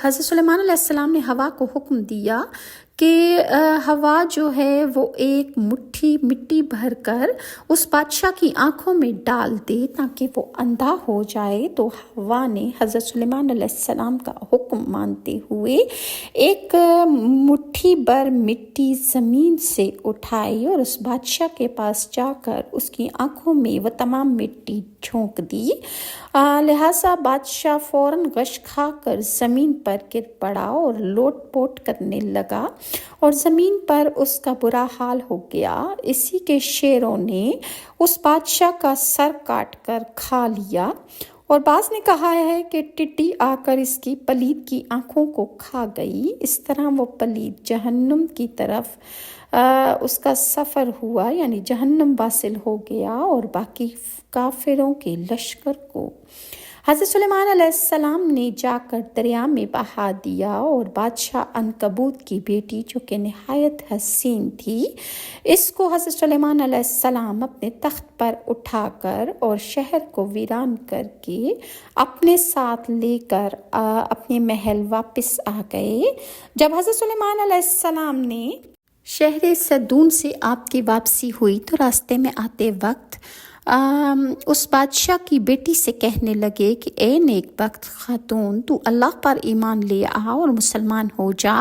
حضرت سلیمان علیہ السلام نے ہوا کو حکم دیا کہ ہوا جو ہے وہ ایک مٹھی مٹی بھر کر اس بادشاہ کی آنکھوں میں ڈال دے تاکہ وہ اندھا ہو جائے۔ تو ہوا نے حضرت سلیمان علیہ السلام کا حکم مانتے ہوئے ایک مٹھی بھر مٹی زمین سے اٹھائی اور اس بادشاہ کے پاس جا کر اس کی آنکھوں میں وہ تمام مٹی جھونک دی۔ لہٰذا بادشاہ فوراً غش کھا کر زمین پر گر پڑا اور لوٹ پوٹ کرنے لگا اور زمین پر اس کا برا حال ہو گیا۔ اسی کے شیروں نے اس بادشاہ کا سر کاٹ کر کھا لیا، اور بعض نے کہا ہے کہ ٹڈی آ کر اس کی پلید کی آنکھوں کو کھا گئی۔ اس طرح وہ پلید جہنم کی طرف اس کا سفر ہوا، یعنی جہنم واصل ہو گیا اور باقی کافروں کے لشکر کو حضرت سلیمان علیہ السلام نے جا کر دریا میں بہا دیا، اور بادشاہ عنکبوت کی بیٹی جو کہ نہایت حسین تھی، اس کو حضرت سلیمان علیہ السلام اپنے تخت پر اٹھا کر اور شہر کو ویران کر کے اپنے ساتھ لے کر اپنے محل واپس آ گئے۔ جب حضرت سلیمان علیہ السلام نے شہر صدون سے آپ کی واپسی ہوئی تو راستے میں آتے وقت اس بادشاہ کی بیٹی سے کہنے لگے کہ اے نیک بخت خاتون، تو اللہ پر ایمان لے آ اور مسلمان ہو جا۔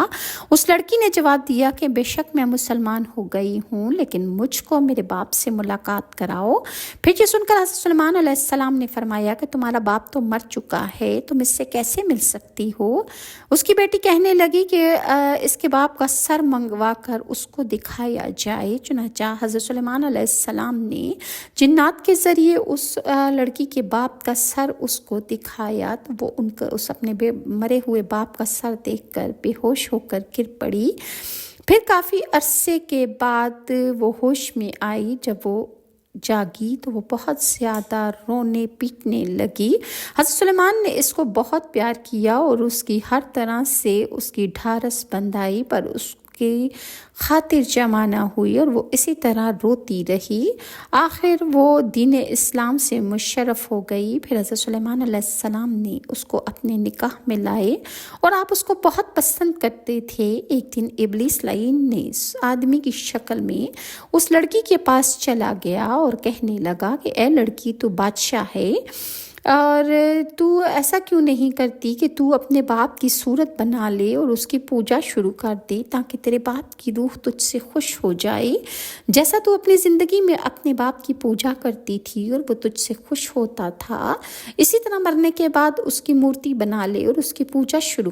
اس لڑکی نے جواب دیا کہ بے شک میں مسلمان ہو گئی ہوں، لیکن مجھ کو میرے باپ سے ملاقات کراؤ۔ پھر یہ سن کر حضرت سلیمان علیہ السلام نے فرمایا کہ تمہارا باپ تو مر چکا ہے، تم اس سے کیسے مل سکتی ہو؟ اس کی بیٹی کہنے لگی کہ اس کے باپ کا سر منگوا کر اس کو دکھایا جائے۔ چنانچہ حضرت سلیمان علیہ السلام نے جنات کے ذریعے اس لڑکی کے باپ کا سر اس کو دکھایا، تو وہ اس اپنے مرے ہوئے باپ کا سر دیکھ کر بے ہوش ہو کر گر پڑی۔ پھر کافی عرصے کے بعد وہ ہوش میں آئی۔ جب وہ جاگی تو وہ بہت زیادہ رونے پیٹنے لگی۔ حضرت سلیمان نے اس کو بہت پیار کیا اور اس کی ہر طرح سے اس کی ڈھارس بندھائی، پر اس کی خاطر جمع نہ ہوئی اور وہ اسی طرح روتی رہی۔ آخر وہ دین اسلام سے مشرف ہو گئی۔ پھر حضرت سلیمان علیہ السلام نے اس کو اپنے نکاح میں لائے اور آپ اس کو بہت پسند کرتے تھے۔ ایک دن ابلیس لعین نے آدمی کی شکل میں اس لڑکی کے پاس چلا گیا اور کہنے لگا کہ اے لڑکی، تو بادشاہ ہے اور تو ایسا کیوں نہیں کرتی کہ تو اپنے باپ کی صورت بنا لے اور اس کی پوجا شروع کر دے تاکہ تیرے باپ کی روح تجھ سے خوش ہو جائے، جیسا تو اپنی زندگی میں اپنے باپ کی پوجا کرتی تھی اور وہ تجھ سے خوش ہوتا تھا، اسی طرح مرنے کے بعد اس کی مورتی بنا لے اور اس کی پوجا شروع